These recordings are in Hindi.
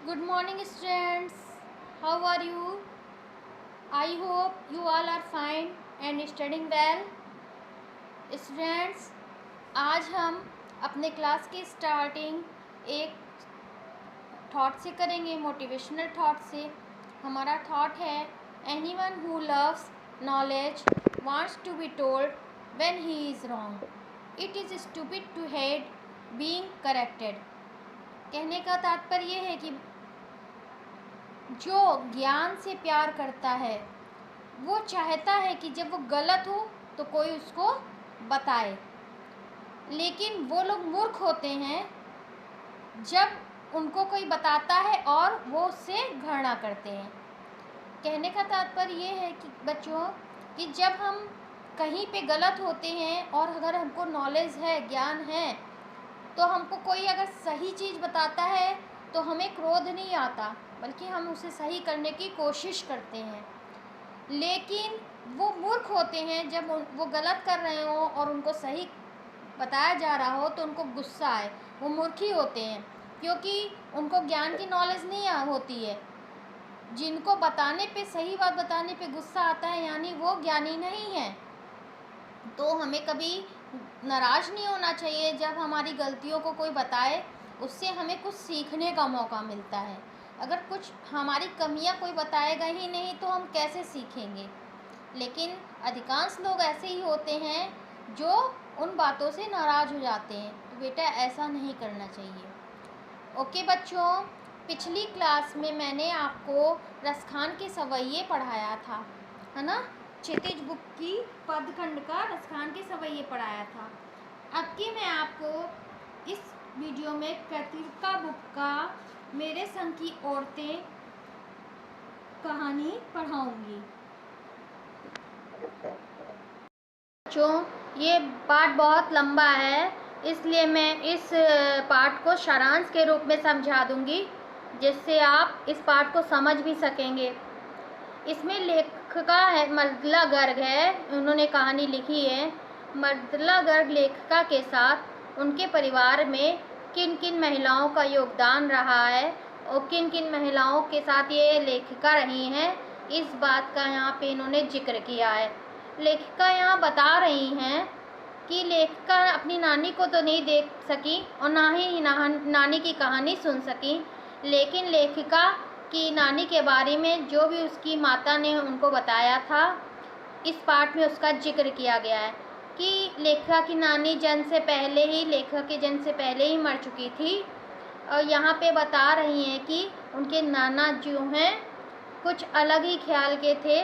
Good morning, students. How are you? I hope you all are fine and studying well. Students, आज हम अपने क्लास की स्टार्टिंग एक थॉट से करेंगे, मोटिवेशनल थॉट से। हमारा थॉट है, anyone who loves knowledge wants to be told when he is wrong. It is stupid to hate being corrected. कहने का तात्पर्य है कि जो ज्ञान से प्यार करता है वो चाहता है कि जब वो गलत हो तो कोई उसको बताए, लेकिन वो लोग मूर्ख होते हैं जब उनको कोई बताता है और वो उससे घृणा करते हैं। कहने का तात्पर्य ये है कि बच्चों कि जब हम कहीं पे गलत होते हैं और अगर हमको नॉलेज है, ज्ञान है, तो हमको कोई अगर सही चीज़ बताता है तो हमें क्रोध नहीं आता, बल्कि हम उसे सही करने की कोशिश करते हैं। लेकिन वो मूर्ख होते हैं जब वो गलत कर रहे हो और उनको सही बताया जा रहा हो तो उनको गुस्सा आए। वो मूर्ख ही होते हैं क्योंकि उनको ज्ञान की नॉलेज नहीं होती है। जिनको बताने पे, सही बात बताने पे गुस्सा आता है, यानी वो ज्ञानी नहीं है। तो हमें कभी नाराज़ नहीं होना चाहिए जब हमारी गलतियों को कोई बताए, उससे हमें कुछ सीखने का मौका मिलता है। अगर कुछ हमारी कमियां कोई बताएगा ही नहीं तो हम कैसे सीखेंगे। लेकिन अधिकांश लोग ऐसे ही होते हैं जो उन बातों से नाराज़ हो जाते हैं। तो बेटा ऐसा नहीं करना चाहिए। ओके बच्चों, पिछली क्लास में मैंने आपको रसखान के सवैये पढ़ाया था, है ना। क्षितिज बुक की पदखंड का रसखान के सवैये पढ़ाया था। अब की मैं आपको इस वीडियो में कृतिका बुक का मेरे संग की औरतें कहानी पढ़ाऊंगी। बच्चों ये पाठ बहुत लंबा है, इसलिए मैं इस पाठ को सारांश के रूप में समझा दूंगी, जिससे आप इस पाठ को समझ भी सकेंगे। इसमें लेखिका है मृदुला गर्ग है, उन्होंने कहानी लिखी है। मृदुला गर्ग लेखिका के साथ उनके परिवार में किन किन महिलाओं का योगदान रहा है और किन किन महिलाओं के साथ ये लेखिका रही हैं, इस बात का यहाँ पे इन्होंने जिक्र किया है। लेखिका यहाँ बता रही हैं कि लेखिका अपनी नानी को तो नहीं देख सकी और ना ही नानी की कहानी सुन सकी, लेकिन लेखिका कि नानी के बारे में जो भी उसकी माता ने उनको बताया था, इस पाठ में उसका जिक्र किया गया है कि लेखिका की नानी लेखिका के जन्म से पहले ही मर चुकी थी। और यहाँ पे बता रही हैं कि उनके नाना जो हैं कुछ अलग ही ख्याल के थे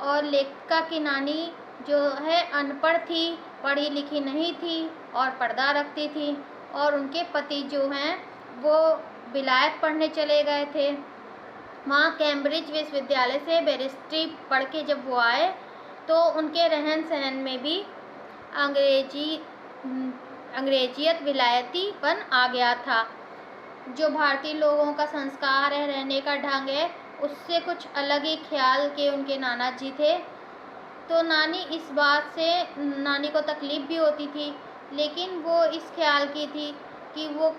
और लेखिका की नानी जो है अनपढ़ थी, पढ़ी लिखी नहीं थी और पर्दा रखती थी। और उनके पति जो हैं वो विलायत पढ़ने चले गए थे। वहाँ कैम्ब्रिज विश्वविद्यालय से बैरिस्ट्री पढ़ के जब वो आए तो उनके रहन सहन में भी अंग्रेजियत विलायतीपन आ गया था। जो भारतीय लोगों का संस्कार है, रहने का ढंग है, उससे कुछ अलग ही ख्याल के उनके नाना जी थे। तो नानी को तकलीफ़ भी होती थी, लेकिन वो इस ख्याल की थी कि वो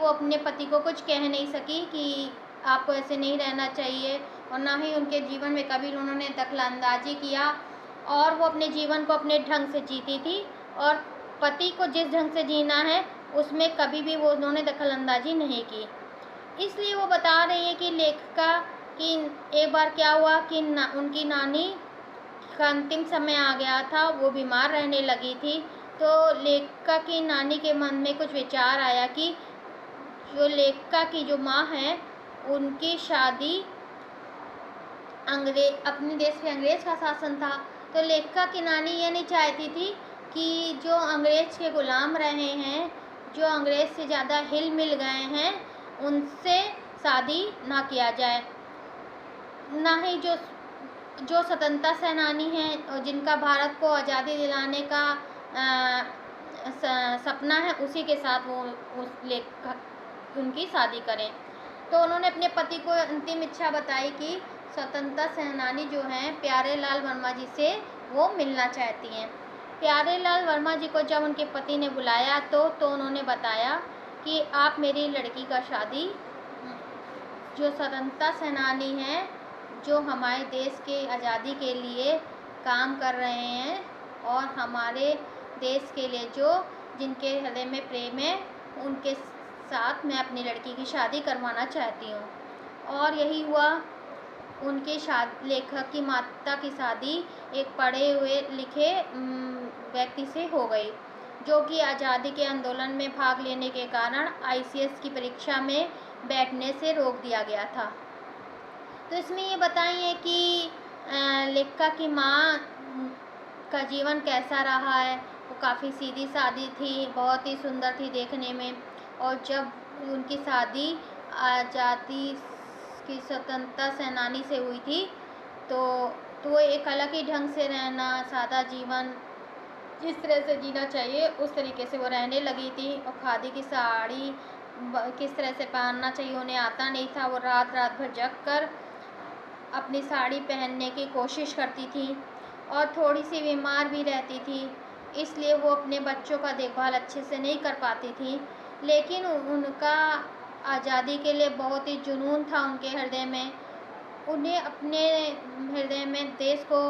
अपने पति को कुछ कह नहीं सकी कि आपको ऐसे नहीं रहना चाहिए, और ना ही उनके जीवन में कभी उन्होंने दखलंदाजी किया, और वो अपने जीवन को अपने ढंग से जीती थी और पति को जिस ढंग से जीना है उसमें कभी भी वो उन्होंने दखलंदाजी नहीं की। इसलिए वो बता रही है कि लेखिका कि एक बार क्या हुआ कि उनकी नानी का अंतिम समय आ गया था, वो बीमार रहने लगी थी। तो लेखिका की नानी के मन में कुछ विचार आया कि जो लेखिका की जो माँ है उनकी शादी अपने देश में अंग्रेज का शासन था, तो लेखिका की नानी ये नहीं चाहती थी कि जो अंग्रेज के गुलाम रहे हैं, जो अंग्रेज से ज़्यादा हिल मिल गए हैं, उनसे शादी ना किया जाए। ना ही जो स्वतंत्रता सेनानी हैं और जिनका भारत को आज़ादी दिलाने का सपना है, उसी के साथ वो उनकी शादी करें। तो उन्होंने अपने पति को अंतिम इच्छा बताई कि स्वतंत्रता सेनानी जो हैं प्यारेलाल वर्मा जी से वो मिलना चाहती हैं। प्यारेलाल वर्मा जी को जब उनके पति ने बुलाया तो उन्होंने बताया कि आप मेरी लड़की का शादी जो स्वतंत्रता सेनानी हैं, जो हमारे देश के आज़ादी के लिए काम कर रहे हैं और हमारे देश के लिए जिनके हृदय में प्रेम है, उनके साथ मैं अपनी लड़की की शादी करवाना चाहती हूँ। और यही हुआ, उनके लेखक की माता की शादी एक पढ़े हुए लिखे व्यक्ति से हो गई, जो कि आज़ादी के आंदोलन में भाग लेने के कारण ICS की परीक्षा में बैठने से रोक दिया गया था। तो इसमें ये बताइए कि लेखिका की माँ का जीवन कैसा रहा है। वो काफ़ी सीधी सादी थी, बहुत ही सुंदर थी देखने में, और जब उनकी शादी आज़ादी की स्वतंत्रता सेनानी से हुई थी तो एक अलग ही ढंग से रहना, सादा जीवन जिस तरह से जीना चाहिए उस तरीके से वो रहने लगी थी। और खादी की साड़ी किस तरह से पहनना चाहिए उन्हें आता नहीं था। वो रात रात भर जग कर अपनी साड़ी पहनने की कोशिश करती थी और थोड़ी सी बीमार भी रहती थी, इसलिए वो अपने बच्चों का देखभाल अच्छे से नहीं कर पाती थी। लेकिन उनका आज़ादी के लिए बहुत ही जुनून था उनके हृदय में। उन्हें अपने हृदय में देश को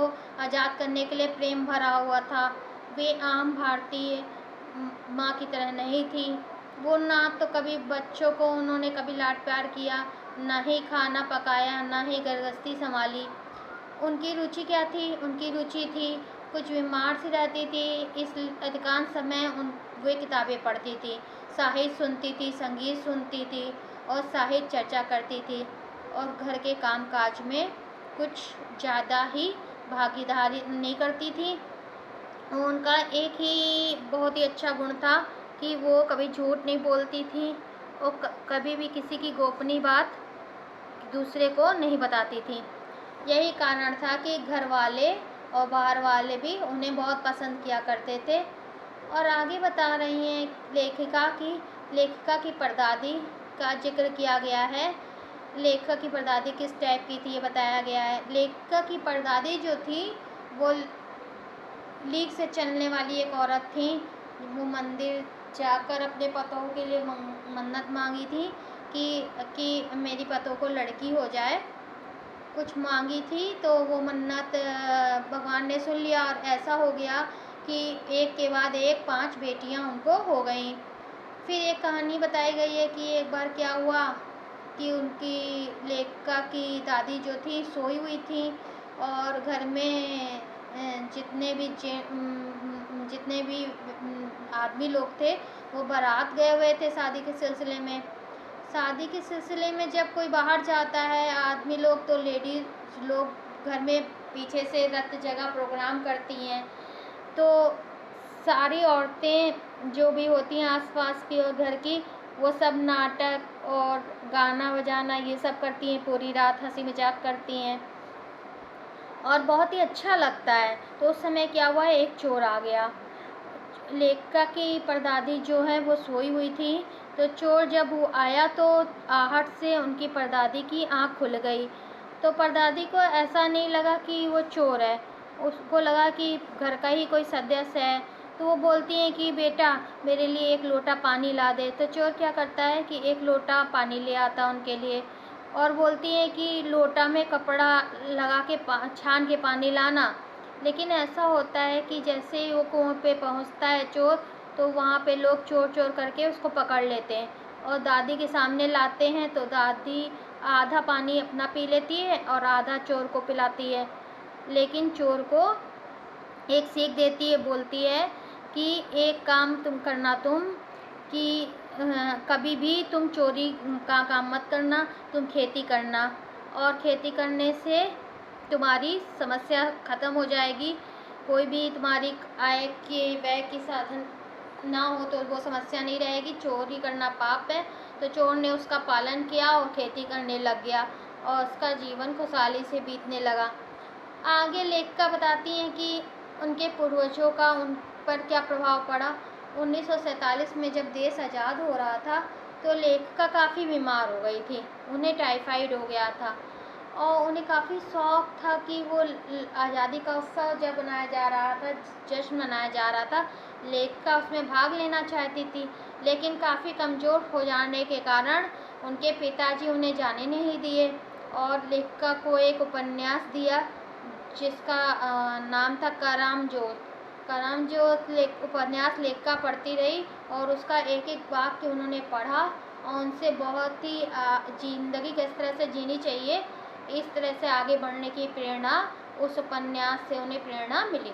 आज़ाद करने के लिए प्रेम भरा हुआ था। वे आम भारतीय माँ की तरह नहीं थी। वो ना तो कभी बच्चों को उन्होंने कभी लाड प्यार किया, ना ही खाना पकाया, ना ही गृहस्थी संभाली। उनकी रुचि क्या थी? उनकी रुचि थी, कुछ बीमार सी रहती थी, इस अधिकांश समय वे किताबें पढ़ती थी, साहित्य सुनती थी, संगीत सुनती थी और साहित्य चर्चा करती थी, और घर के कामकाज में कुछ ज़्यादा ही भागीदारी नहीं करती थी। उनका एक ही बहुत ही अच्छा गुण था कि वो कभी झूठ नहीं बोलती थी और कभी भी किसी की गोपनीय बात दूसरे को नहीं बताती थी। यही कारण था कि घर वाले और बाहर वाले भी उन्हें बहुत पसंद किया करते थे। और आगे बता रही हैं लेखिका की परदादी का जिक्र किया गया है। लेखिका की परदादी किस टाइप की थी ये बताया गया है। लेखिका की परदादी जो थी वो लीक से चलने वाली एक औरत थी। वो मंदिर जाकर अपने पतों के लिए मन्नत मांगी थी कि मेरी पतों को लड़की हो जाए, कुछ मांगी थी। तो वो मन्नत भगवान ने सुन लिया और ऐसा हो गया कि एक के बाद एक 5 बेटियां उनको हो गईं। फिर एक कहानी बताई गई है कि एक बार क्या हुआ कि उनकी लेखिका की दादी जो थी सोई हुई थी और घर में जितने भी आदमी लोग थे वो बारात गए हुए थे शादी के सिलसिले में। शादी के सिलसिले में जब कोई बाहर जाता है आदमी लोग, तो लेडीज़ लोग घर में पीछे से रत जगह प्रोग्राम करती हैं। तो सारी औरतें जो भी होती हैं आसपास की और घर की, वो सब नाटक और गाना बजाना ये सब करती हैं, पूरी रात हंसी मजाक करती हैं और बहुत ही अच्छा लगता है। तो उस समय क्या हुआ, एक चोर आ गया। लेखिका की परदादी जो है वो सोई हुई थी, तो चोर जब वो आया तो आहट से उनकी परदादी की आँख खुल गई। तो परदादी को ऐसा नहीं लगा कि वो चोर है, उसको लगा कि घर का ही कोई सदस्य है। तो वो बोलती हैं कि बेटा मेरे लिए एक लोटा पानी ला दे। तो चोर क्या करता है कि एक लोटा पानी ले आता उनके लिए और बोलती हैं कि लोटा में कपड़ा लगा के छान के पानी लाना। लेकिन ऐसा होता है कि जैसे ही वो कुएं पे पहुंचता है चोर, तो वहाँ पे लोग चोर चोर करके उसको पकड़ लेते हैं और दादी के सामने लाते हैं। तो दादी आधा पानी अपना पी लेती है और आधा चोर को पिलाती है। लेकिन चोर को एक सीख देती है, बोलती है कि एक काम तुम करना कि कभी भी तुम चोरी का काम मत करना, तुम खेती करना और खेती करने से तुम्हारी समस्या ख़त्म हो जाएगी। कोई भी तुम्हारी आय के व्यय की साधन ना हो तो वो समस्या नहीं रहेगी। चोरी करना पाप है। तो चोर ने उसका पालन किया और खेती करने लग गया और उसका जीवन खुशहाली से बीतने लगा। आगे लेखिका बताती हैं कि उनके पूर्वजों का उन पर क्या प्रभाव पड़ा। 1947 में जब देश आज़ाद हो रहा था तो लेखिका काफ़ी बीमार हो गई थी, उन्हें टाइफाइड हो गया था और उन्हें काफ़ी शौक़ था कि वो आज़ादी का उत्सव जब मनाया जा रहा था, जश्न मनाया जा रहा था, लेखिका उसमें भाग लेना चाहती थी। लेकिन काफ़ी कमज़ोर हो जाने के कारण उनके पिताजी उन्हें जाने नहीं दिए और लेखिका को एक उपन्यास दिया जिसका नाम था करामजोत। करामजोत उपन्यास लेखिका पढ़ती रही और उसका एक एक वाक्य उन्होंने पढ़ा और उनसे बहुत ही ज़िंदगी किस तरह से जीनी चाहिए इस तरह से आगे बढ़ने की प्रेरणा उस उपन्यास से उन्हें प्रेरणा मिली।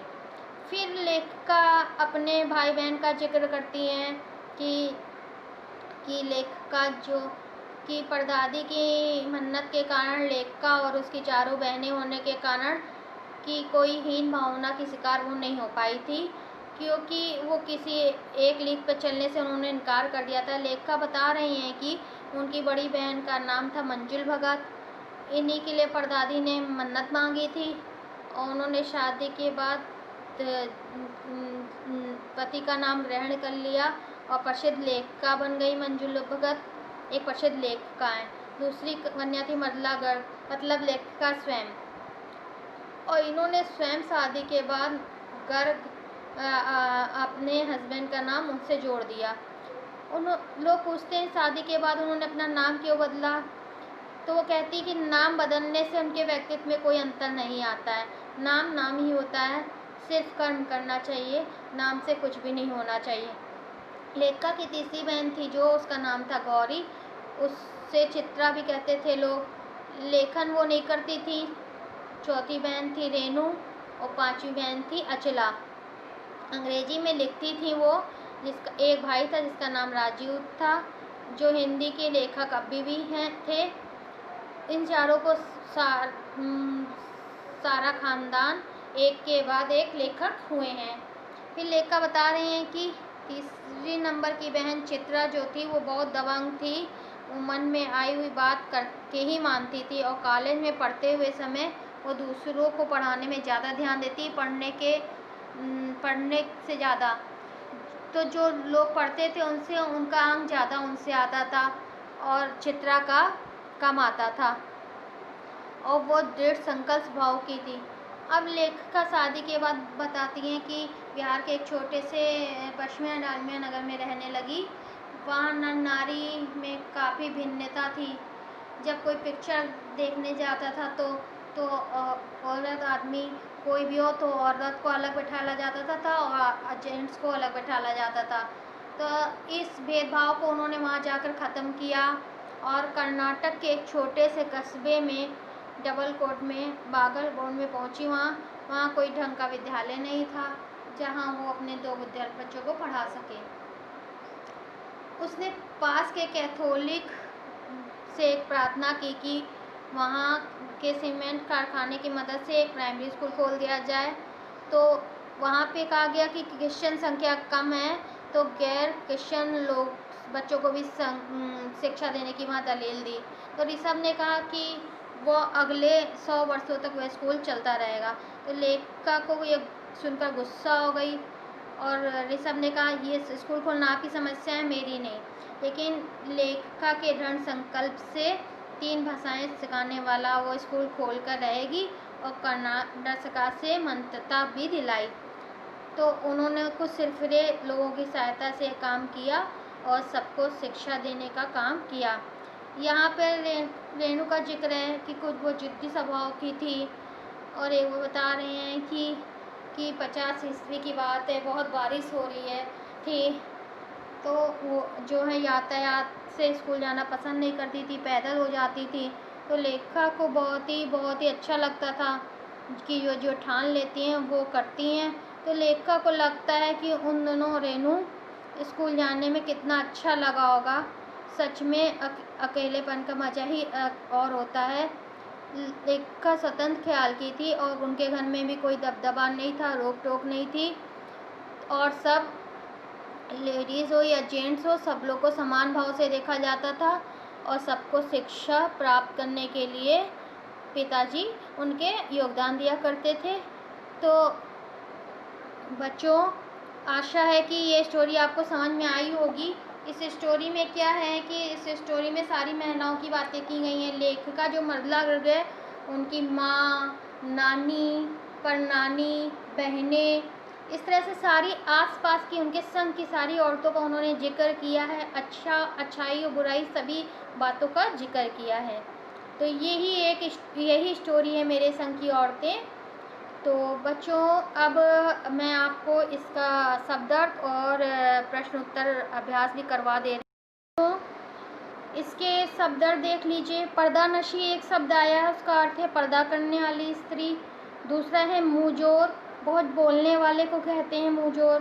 फिर लेखिका अपने भाई बहन का जिक्र करती हैं कि लेखिका जो कि परदादी की मन्नत के कारण लेखिका और उसकी चारों बहनें होने के कारण कि कोई हीन भावना की शिकार वो नहीं हो पाई थी, क्योंकि वो किसी एक लीक पर चलने से उन्होंने इनकार कर दिया था। लेखिका बता रही हैं कि उनकी बड़ी बहन का नाम था मंजुल भगत। इन्हीं के लिए परदादी ने मन्नत मांगी थी और उन्होंने शादी के बाद पति का नाम ग्रहण कर लिया और प्रसिद्ध लेखिका बन गई। मंजुल भगत एक प्रसिद्ध लेखिका हैं। दूसरी कन्या थी मरला गर्ग, मतलब लेखिका स्वयं, और इन्होंने स्वयं शादी के बाद गर्ग अपने हस्बैंड का नाम उनसे जोड़ दिया। लोग पूछते हैं शादी के बाद उन्होंने अपना नाम क्यों बदला, तो वो कहती कि नाम बदलने से उनके व्यक्तित्व में कोई अंतर नहीं आता है। नाम नाम ही होता है, सिर्फ कर्म करना चाहिए, नाम से कुछ भी नहीं होना चाहिए। लेखिका की तीसरी बहन थी जो उसका नाम था गौरी, उससे चित्रा भी कहते थे लोग। लेखन वो नहीं करती थी। चौथी बहन थी रेनू और पांचवी बहन थी अचला। अंग्रेजी में लिखती थी वो। जिसका एक भाई था जिसका नाम राजीव था, जो हिंदी के लेखक अभी भी थे। इन चारों को सारा खानदान एक के बाद एक लेखक हुए हैं। फिर लेखिका बता रही हैं कि तीसरी नंबर की बहन चित्रा जो थी वो बहुत दबंग थी। वो मन में आई हुई बात करके ही मानती थी और कॉलेज में पढ़ते हुए समय वो दूसरों को पढ़ाने में ज़्यादा ध्यान देती, पढ़ने से ज़्यादा। तो जो लोग पढ़ते थे उनसे उनका अंक ज़्यादा उनसे आता था और चित्रा का कम आता था और वो दृढ़ संकल्प स्वभाव की थी। अब लेखिका शादी के बाद बताती हैं कि बिहार के एक छोटे से पश्चिमी डालमिया नगर में रहने लगी। वहाँ नर नारी में काफ़ी भिन्नता थी। जब कोई पिक्चर देखने जाता था तो औरत आदमी कोई भी हो तो औरत को अलग बैठाला जाता था और जेंट्स को अलग बैठाला जाता था। तो इस भेदभाव को उन्होंने वहाँ जाकर ख़त्म किया और कर्नाटक के एक छोटे से कस्बे में डबलकोट में बागलकोट में पहुँची। वहाँ कोई ढंग का विद्यालय नहीं था जहाँ वो अपने 2 बच्चों को पढ़ा सके। उसने पास के कैथोलिक से एक प्रार्थना की कि वहाँ के सीमेंट कारखाने की मदद से एक प्राइमरी स्कूल खोल दिया जाए। तो वहाँ पे कहा गया कि क्रिश्चियन संख्या कम है तो गैर क्रिश्चियन लोग बच्चों को भी शिक्षा देने की वहाँ दलील दी। तो ऋषभ ने कहा कि वो अगले 100 वर्षों तक वह स्कूल चलता रहेगा। तो लेखिका को ये सुनकर गुस्सा हो गई और ऋषभ ने कहा ये स्कूल खोलना आपकी समस्या है, मेरी नहीं। लेकिन लेखिका के दृढ़ संकल्प से 3 भाषाएं सिखाने वाला वो स्कूल खोलकर रहेगी और कर्नाटक सरकार से मान्यता भी दिलाई। तो उन्होंने कुछ सिरफिरे लोगों की सहायता से काम किया और सबको शिक्षा देने का काम किया। यहाँ पर रेणु का जिक्र है कि कुछ वो जिद्दी स्वभाव की थी और एक वो बता रहे हैं कि 50 ईस्वी की बात है, बहुत बारिश हो रही है थी, तो वो जो है यातायात से स्कूल जाना पसंद नहीं करती थी, पैदल हो जाती थी। तो लेखिका को बहुत ही अच्छा लगता था कि जो ठान लेती हैं वो करती हैं। तो लेखिका को लगता है कि उन दोनों रेणु स्कूल जाने में कितना अच्छा लगा होगा। सच में अकेलेपन का मज़ा ही और होता है। लेखिका स्वतंत्र ख्याल की थी और उनके घर में भी कोई दबदबा नहीं था, रोक टोक नहीं थी और सब लेडीज़ हो या जेंट्स हो सब लोग को समान भाव से देखा जाता था और सबको शिक्षा प्राप्त करने के लिए पिताजी उनके योगदान दिया करते थे। तो बच्चों, आशा है कि ये स्टोरी आपको समझ में आई होगी। इस स्टोरी में क्या है कि इस स्टोरी में सारी महिलाओं की बातें की गई हैं। लेखिका जो मरला गर्ग है उनकी माँ, नानी, परनानी, बहनें, इस तरह से सारी आसपास की उनके संग की सारी औरतों का उन्होंने जिक्र किया है, अच्छाई और बुराई सभी बातों का जिक्र किया है। तो यही स्टोरी है मेरे संग की औरतें। तो बच्चों, अब मैं आपको इसका शब्दार्थ और प्रश्न उत्तर अभ्यास भी करवा दे रही हूँ। इसके शब्दार्थ देख लीजिए। पर्दानशी एक शब्द आया है, उसका अर्थ है पर्दा करने वाली स्त्री। दूसरा है मुंहजोर, बहुत बोलने वाले को कहते हैं मुंहजोर।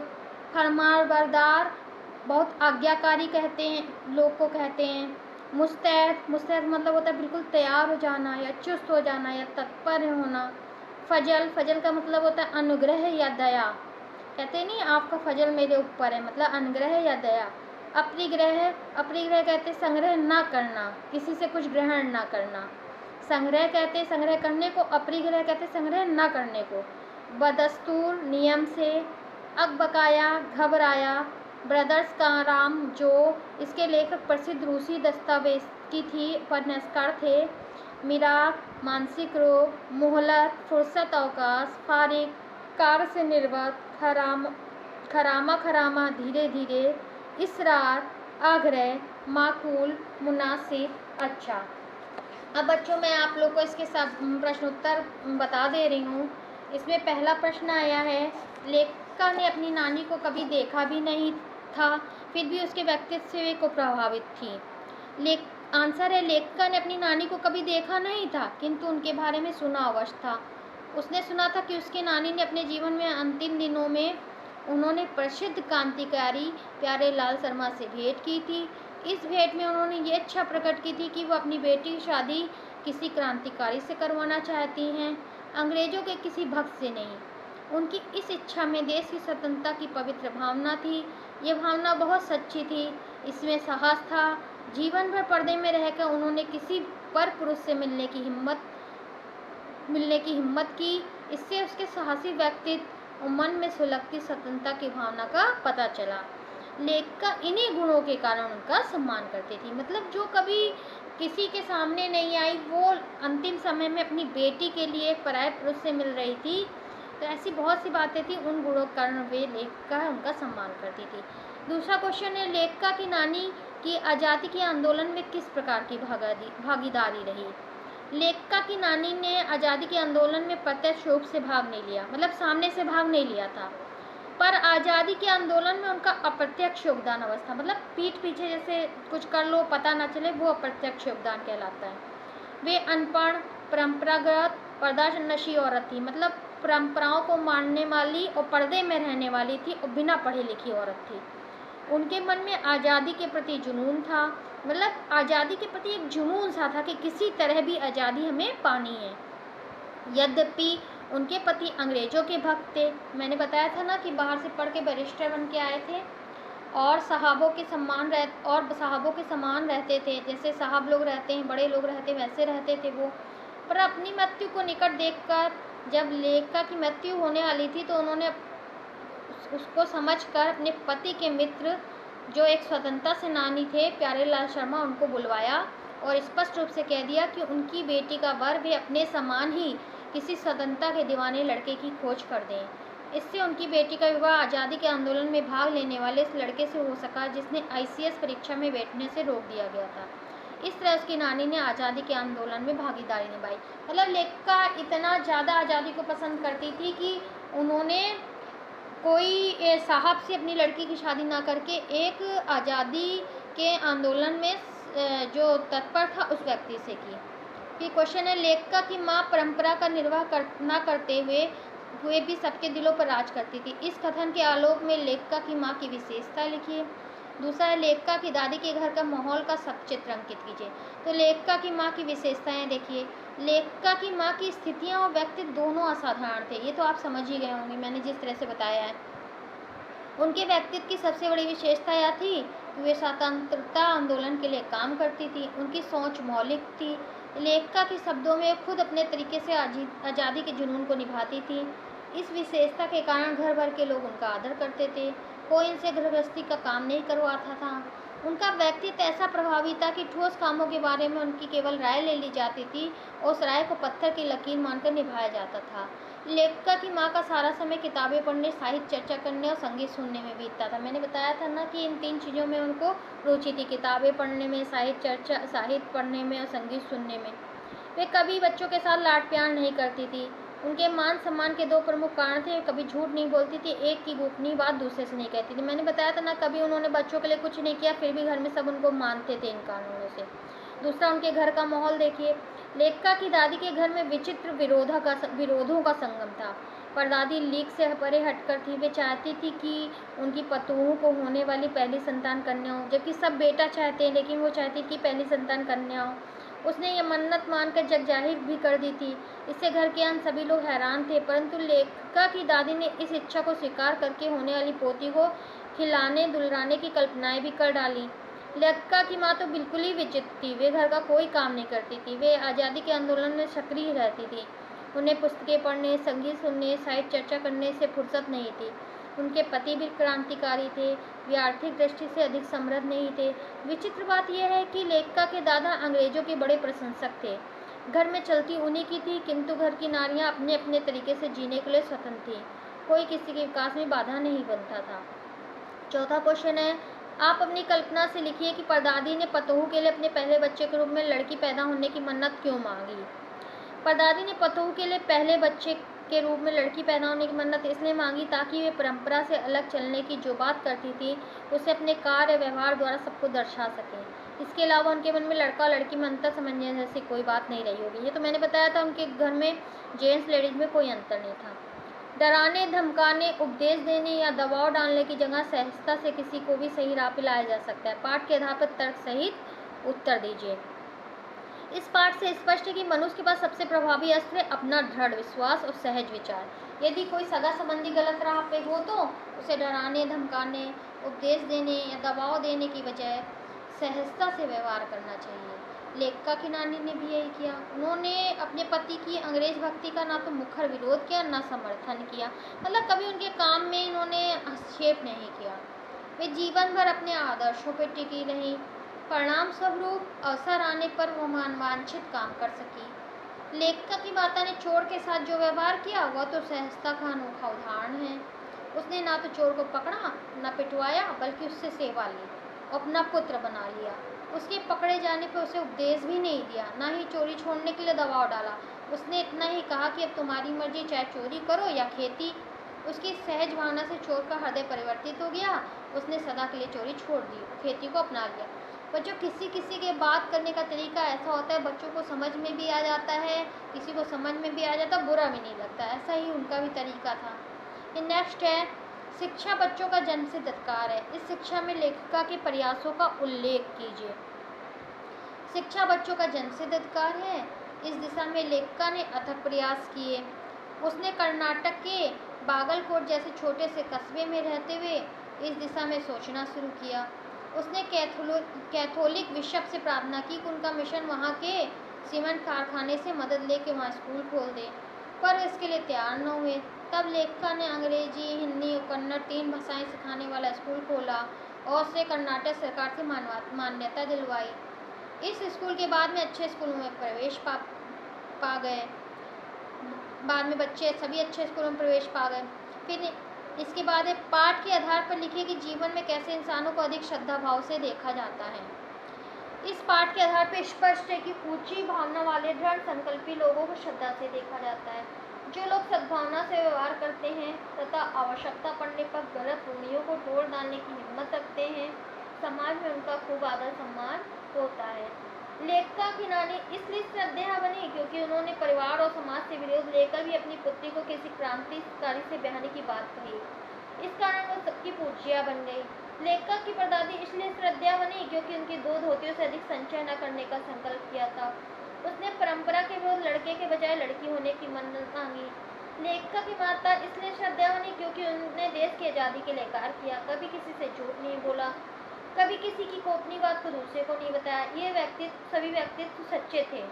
फरमाबरदार, बहुत आज्ञाकारी कहते हैं, लोग को कहते हैं। मुस्तैद, मुस्तैद मतलब होता है बिल्कुल तैयार हो जाना या चुस्त हो जाना या तत्पर होना। फजल, फजल का मतलब होता है अनुग्रह या दया, कहते नहीं आपका फजल मेरे ऊपर है, मतलब अनुग्रह या दया। अपरिग्रह, अपरिग्रह कहते संग्रह ना करना, किसी से कुछ ग्रहण ना करना। संग्रह कहते संग्रह करने को, अपरिग्रह कहते संग्रह ना करने को। बदस्तूर, नियम से। अकबकाया, घबराया। ब्रदर्स का राम, जो इसके लेखक प्रसिद्ध रूसी दस्तावेज की थी, उपन्यासकार थे। मिराक, मानसिक रोग। मोहलत, फुर्सत अवकाश। फारिग, कार्य से निर्वत। खरामा, धीरे धीरे। इसरार, आग्रह। माकूल, मुनासिब, अच्छा। अब बच्चों, मैं आप लोग को इसके सब प्रश्नोत्तर बता दे रही हूँ। इसमें पहला प्रश्न आया है, लेखिका ने अपनी नानी को कभी देखा भी नहीं था, फिर भी उसके व्यक्तित्व को प्रभावित थी। आंसर है, लेखिका ने अपनी नानी को कभी देखा नहीं था, किंतु उनके बारे में सुना अवश्य था। उसने सुना था कि उसकी नानी ने अपने जीवन में अंतिम दिनों में उन्होंने प्रसिद्ध क्रांतिकारी प्यारेलाल शर्मा से भेंट की थी। इस भेंट में उन्होंने ये इच्छा प्रकट की थी कि वो अपनी बेटी की शादी किसी क्रांतिकारी से करवाना चाहती हैं, अंग्रेजों के किसी भक्त से नहीं। उनकी इस इच्छा में देश की स्वतंत्रता की पवित्र भावना थी। ये भावना बहुत सच्ची थी, इसमें साहस था। जीवन भर पर्दे में रहकर उन्होंने किसी पर पुरुष से मिलने की हिम्मत की। इससे उसके साहसी व्यक्तित्व और मन में सुलगती स्वतंत्रता की भावना का पता चला। लेखिका इन्हीं गुणों के कारण उनका सम्मान करती थी, मतलब जो कभी किसी के सामने नहीं आई, वो अंतिम समय में अपनी बेटी के लिए एक पराये पुरुष से मिल रही थी। तो ऐसी बहुत सी बातें थी, उन गुणों के कारण वे लेखिका उनका सम्मान करती थी। दूसरा क्वेश्चन है, लेखिका की नानी की आज़ादी के आंदोलन में किस प्रकार की भागीदारी रही। लेखिका की नानी ने आज़ादी के आंदोलन में प्रत्यक्ष रूप से भाग नहीं लिया, मतलब सामने से भाग नहीं लिया था, पर आज़ादी के आंदोलन में उनका अप्रत्यक्ष योगदान अवश्य था, मतलब पीठ पीछे जैसे कुछ कर लो पता ना चले, वो अप्रत्यक्ष योगदान कहलाता है। वे अनपढ़, परंपरागत, पर्दानशी औरत थी, मतलब परंपराओं को मानने वाली और पर्दे में रहने वाली थी और बिना पढ़ी लिखी औरत थी। उनके मन में आज़ादी के प्रति जुनून था, मतलब आज़ादी के प्रति एक जुनून सा था कि किसी तरह भी आज़ादी हमें पानी है। यद्यपि उनके पति अंग्रेजों के भक्त थे, मैंने बताया था ना कि बाहर से पढ़ के बैरिस्टर बन के आए थे, और साहबों के समान रहते थे, जैसे साहब लोग रहते हैं, बड़े लोग रहते हैं, वैसे रहते थे वो। पर अपनी मृत्यु को निकट देखकर, जब लेखिका की मृत्यु होने वाली थी, तो उन्होंने उसको समझकर अपने पति के मित्र, जो एक स्वतंत्रता सेनानी थे, प्यारेलाल शर्मा, उनको बुलवाया और स्पष्ट रूप से कह दिया कि उनकी बेटी का वर वे अपने समान ही किसी स्वतंत्रता के दीवाने लड़के की खोज कर दें। इससे उनकी बेटी का विवाह आज़ादी के आंदोलन में भाग लेने वाले इस लड़के से हो सका, जिसने ICS परीक्षा में बैठने से रोक दिया गया था। इस तरह उसकी नानी ने आज़ादी के आंदोलन में भागीदारी निभाई। मतलब लेखिका इतना ज़्यादा आज़ादी को पसंद करती थी कि उन्होंने कोई साहब से अपनी लड़की की शादी ना करके एक आज़ादी के आंदोलन में जो तत्पर था उस व्यक्ति से की। ये क्वेश्चन है, लेखिका की माँ परंपरा का निर्वाह ना करते हुए भी सबके दिलों पर राज करती थी। इस कथन के आलोक में लेखिका की माँ की विशेषता लिखिए। दूसरा है, लेखिका की दादी के घर का माहौल का सब चित्र अंकित कीजिए। तो लेखिका की माँ की विशेषताएं देखिए। लेखिका की माँ की स्थितियाँ और व्यक्तित्व दोनों असाधारण थे, ये तो आप समझ ही गए होंगे मैंने जिस तरह से बताया है। उनके व्यक्तित्व की सबसे बड़ी विशेषता यह थी कि वे स्वतंत्रता आंदोलन के लिए काम करती थी। उनकी सोच मौलिक थी। लेखिका के शब्दों में खुद अपने तरीके से आज़ादी के जुनून को निभाती थी। इस विशेषता के कारण घर भर के लोग उनका आदर करते थे। कोई इनसे गृहस्थी का काम नहीं करवाता था। उनका व्यक्तित्व ऐसा प्रभावी था कि ठोस कामों के बारे में उनकी केवल राय ले ली जाती थी और उस राय को पत्थर की लकीर मानकर निभाया जाता था। लेखिका की माँ का सारा समय किताबें पढ़ने, साहित्य चर्चा करने और संगीत सुनने में बीतता था। मैंने बताया था ना कि इन 3 चीज़ों में उनको रुचि थी, किताबें पढ़ने में, साहित्य पढ़ने में और संगीत सुनने में। वे कभी बच्चों के साथ लाड प्यार नहीं करती थी। उनके मान सम्मान के 2 प्रमुख कारण थे। कभी झूठ नहीं बोलती थी, एक की गोपनीय बात दूसरे से नहीं कहती थी। मैंने बताया था ना, कभी उन्होंने बच्चों के लिए कुछ नहीं किया, फिर भी घर में सब उनको मानते थे इन कारणों से। दूसरा, उनके घर का माहौल देखिए। लेखिका की दादी के घर में विचित्र विरोधों का संगम था। परदादी लीक से परे हटकर थी। वे चाहती थी कि उनकी पतोहू को होने वाली पहली संतान कन्या हो, जबकि सब बेटा चाहते हैं, लेकिन वो चाहती थी पहली संतान कन्या हो। उसने ये मन्नत मानकर जग जाहिर भी कर दी थी। इससे घर के अन्य सभी लोग हैरान थे, परंतु लेखिका की दादी ने इस इच्छा को स्वीकार करके होने वाली पोती को खिलाने दुलारने की कल्पनाएं भी कर डाली। लेखिका की माँ तो बिल्कुल ही विचित्र थी। वे घर का कोई काम नहीं करती थी। वे आज़ादी के आंदोलन में सक्रिय रहती थी। उन्हें पुस्तकें पढ़ने, संगीत सुनने, साहित्य चर्चा करने से फुर्सत नहीं थी। उनके पति भी क्रांतिकारी थे। वे आर्थिक दृष्टि से अधिक समृद्ध नहीं थे। विचित्र बात यह है कि लेखिका के दादा अंग्रेजों के बड़े प्रशंसक थे। घर में चलती उन्हीं की थी, किंतु घर की नारियां अपने अपने तरीके से जीने के लिए स्वतंत्र थीं। कोई किसी के विकास में बाधा नहीं बनता था। चौथा क्वेश्चन है, आप अपनी कल्पना से लिखिए कि परदादी ने पतोहू के लिए अपने पहले बच्चे के रूप में लड़की पैदा होने की मन्नत क्यों मांगी। परदादी ने पतोहू के लिए पहले बच्चे के रूप में लड़की पैदा होने की मन्नत इसलिए मांगी ताकि वे परंपरा से अलग चलने की जो बात करती थी उसे अपने कार्य व्यवहार द्वारा सबको दर्शा सकें। इसके अलावा उनके मन में लड़का लड़की में अंतर समझने जैसी कोई बात नहीं रही होगी। ये तो मैंने बताया था, उनके घर में जेंट्स लेडीज में कोई अंतर नहीं था। डराने, धमकाने, उपदेश देने या दबाव डालने की जगह सहजता से किसी को भी सही राह पे लाया जा सकता है। पाठ के आधार पर तर्क सहित उत्तर दीजिए। इस पाठ से स्पष्ट है कि मनुष्य के पास सबसे प्रभावी अस्त्र है अपना दृढ़ विश्वास और सहज विचार। यदि कोई सगा संबंधी गलत राह पे हो तो उसे डराने, धमकाने, उपदेश देने या दबाव देने की बजाय सहजता से व्यवहार करना चाहिए। लेखिका की नानी ने भी यही किया। उन्होंने अपने पति की अंग्रेज भक्ति का ना तो मुखर विरोध किया, ना समर्थन किया। मतलब कभी उनके काम में इन्होंने हस्तक्षेप नहीं किया। वे जीवन भर अपने आदर्शों पर टिकी रहीं। परिणाम स्वरूप अवसर आने पर वो वांछित काम कर सकी। लेखिका की माता ने चोर के साथ जो व्यवहार किया वह तो सहजता का अनोखा उदाहरण है। उसने ना तो चोर को पकड़ा, न पिटवाया, बल्कि उससे सेवा ली, अपना पुत्र बना लिया। उसके पकड़े जाने पर उसे उपदेश भी नहीं दिया, ना ही चोरी छोड़ने के लिए दबाव डाला। उसने इतना ही कहा कि अब तुम्हारी मर्जी, चाहे चोरी करो या खेती। उसकी सहज भावना से चोर का हृदय परिवर्तित हो गया। उसने सदा के लिए चोरी छोड़ दी, खेती को अपना लिया। बच्चों, किसी किसी के बात करने का तरीका ऐसा होता है, बच्चों को समझ में भी आ जाता है, किसी को समझ में भी आ जाता, बुरा भी नहीं लगता। ऐसा ही उनका भी तरीका था। नेक्स्ट है, शिक्षा बच्चों का जन्मसिद्ध अधिकार है। इस शिक्षा में लेखिका के प्रयासों का उल्लेख कीजिए। शिक्षा बच्चों का जन्मसिद्ध अधिकार है। इस दिशा में लेखिका ने अथक प्रयास किए। उसने कर्नाटक के बागलकोट जैसे छोटे से कस्बे में रहते हुए इस दिशा में सोचना शुरू किया। उसने कैथोलिक बिशप से प्रार्थना की कि उनका मिशन वहाँ के सीमेंट कारखाने से मदद लेके वहाँ स्कूल खोल दे, पर इसके लिए तैयार न हुए। तब लेखिका ने अंग्रेजी, हिंदी और कन्नड़ 3 भाषाएं सिखाने वाला स्कूल खोला और उसे कर्नाटक सरकार से मान्यता दिलवाई। इस स्कूल के बाद में अच्छे स्कूलों में प्रवेश पा गए। बाद में बच्चे सभी अच्छे स्कूलों में प्रवेश पा गए। फिर इसके बाद पाठ के आधार पर लिखिए कि जीवन में कैसे इंसानों को अधिक श्रद्धा भाव से देखा जाता है। इस पाठ के आधार पर स्पष्ट है कि ऊंची भावना वाले दृढ़ संकल्पी लोगों को श्रद्धा से देखा जाता है। जो लोग सद्भावना से व्यवहार करते हैं तथा आवश्यकता पड़ने पर गलत रूढ़ियों को तोड़ डालने की हिम्मत रखते हैं, समाज में उनका खूब आदर सम्मान होता है। लेखिका की नानी इसलिए श्रद्धेय बनी क्योंकि उन्होंने परिवार और समाज से विरोध लेकर भी अपनी पुत्री को किसी क्रांतिकारी से ब्याहने की बात कही। इस कारण वो सबकी पूज्या बन गई। लेखिका की परदादी इसलिए श्रद्धेय बनी क्योंकि उनकी 2 धोतियों से अधिक संचय न करने का संकल्प किया था। उसने परंपरा के विरुद्ध लड़के के बजाय लड़की होने की मन्नत मांगी। लेखिका की माता इसलिए श्रद्धेय बनी क्योंकि उन्होंने देश की आज़ादी के लिए कार्य किया, कभी किसी से झूठ नहीं बोला, कभी किसी की गोपनीय बात को दूसरे को नहीं बताया। ये सभी व्यक्तित्व सच्चे थे,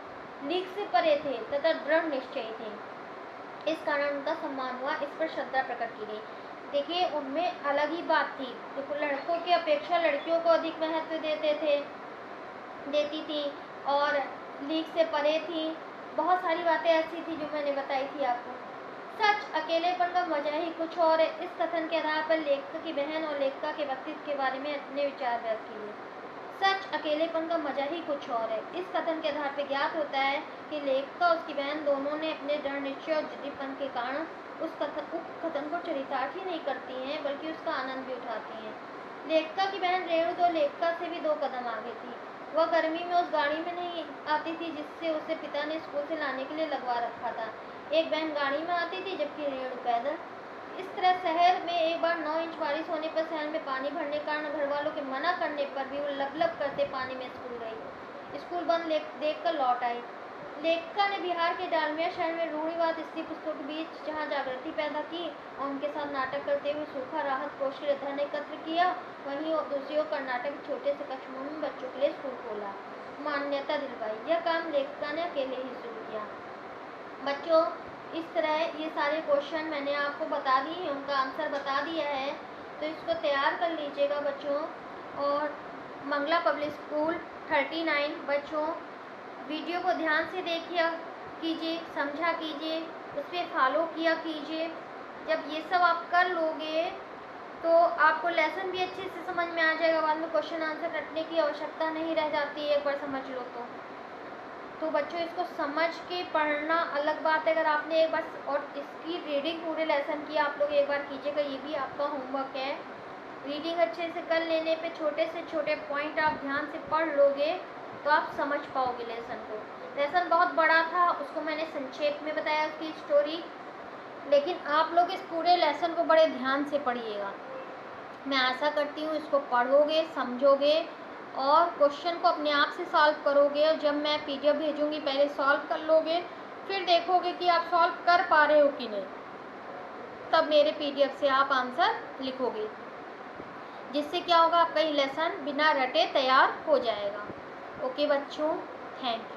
लीक से परे थे तथा दृढ़ निश्चयी थे। इस कारण उनका सम्मान हुआ, इस पर श्रद्धा प्रकट की गई। देखिए उनमें अलग ही बात थी, तो लड़कों की अपेक्षा लड़कियों को अधिक महत्व देती थी और लीग से परे थी। बहुत सारी बातें ऐसी थी जो मैंने बताई थी आपको। सच अकेलेपन का मजा ही कुछ और है। इस कथन के आधार पर लेखक की बहन और लेखिका के व्यक्तित्व के बारे में अपने विचार व्यक्त कीजिए। सच अकेलेपन का मजा ही कुछ और है। इस कथन के आधार पर ज्ञात होता है कि लेखिका और उसकी बहन दोनों ने अपने दृढ़ निश्चय और जिद्दीपन के कारण उस कथन को चरितार्थ ही नहीं करती हैं, बल्कि उसका आनंद भी उठाती हैं। लेखिका की बहन रेणु तो लेखिका से भी 2 कदम आगे थी। वह गर्मी में उस गाड़ी में नहीं आती थी जिससे उसे पिता ने स्कूल से लाने के लिए लगवा रखा था। एक बहन गाड़ी में आती थी जबकि रेणु पैदल। इस तरह शहर में एक बार 9 इंच बारिश होने पर शहर में पानी भरने के कारण घर वालों के मना करने पर भी वो लब करते पानी में स्कूल गई। स्कूल बंद देख कर लौट आई। लेखिका ने बिहार के डालमिया शहर में रूढ़िवाद स्त्री पुस्तकों के बीच जहाँ जागृति पैदा की और उनके साथ नाटक करते हुए सूखा राहत कोष के लिए धन एकत्र किया, वहीं और दूसरी ओर कर्नाटक के छोटे से कस्बों में बच्चों के लिए स्कूल खोला, मान्यता दिलवाई। यह काम लेखिका ने अकेले ही शुरू किया। बच्चों, इस तरह ये सारे क्वेश्चन मैंने आपको बता दिए, उनका आंसर बता दिया है, तो इसको तैयार कर लीजिएगा बच्चों। और मंगला पब्लिक स्कूल 39 बच्चों, वीडियो को ध्यान से देखिए कीजिए, समझा कीजिए, उस पर फॉलो किया कीजिए। जब ये सब आप कर लोगे तो आपको लेसन भी अच्छे से समझ में आ जाएगा, बाद में क्वेश्चन आंसर रटने की आवश्यकता नहीं रह जाती है, एक बार समझ लो तो बच्चों इसको समझ के पढ़ना अलग बात है। अगर आपने एक बार और इसकी रीडिंग पूरे लेसन की आप लोग एक बार कीजिएगा, ये भी आपका होमवर्क है। रीडिंग अच्छे से कर लेने पे छोटे से छोटे पॉइंट आप ध्यान से पढ़ लोगे तो आप समझ पाओगे लेसन को। लेसन बहुत बड़ा था, उसको मैंने संक्षेप में बताया उसकी स्टोरी, लेकिन आप लोग इस पूरे लेसन को बड़े ध्यान से पढ़िएगा। मैं आशा करती हूँ इसको पढ़ोगे, समझोगे और क्वेश्चन को अपने आप से सॉल्व करोगे। और जब मैं पीडीएफ भेजूंगी पहले सॉल्व कर लोगे, फिर देखोगे कि आप सॉल्व कर पा रहे हो कि नहीं, तब मेरे पीडीएफ से आप आंसर लिखोगे, जिससे क्या होगा, आपका ये लेसन बिना रटे तैयार हो जाएगा। ओके बच्चों, थैंक यू।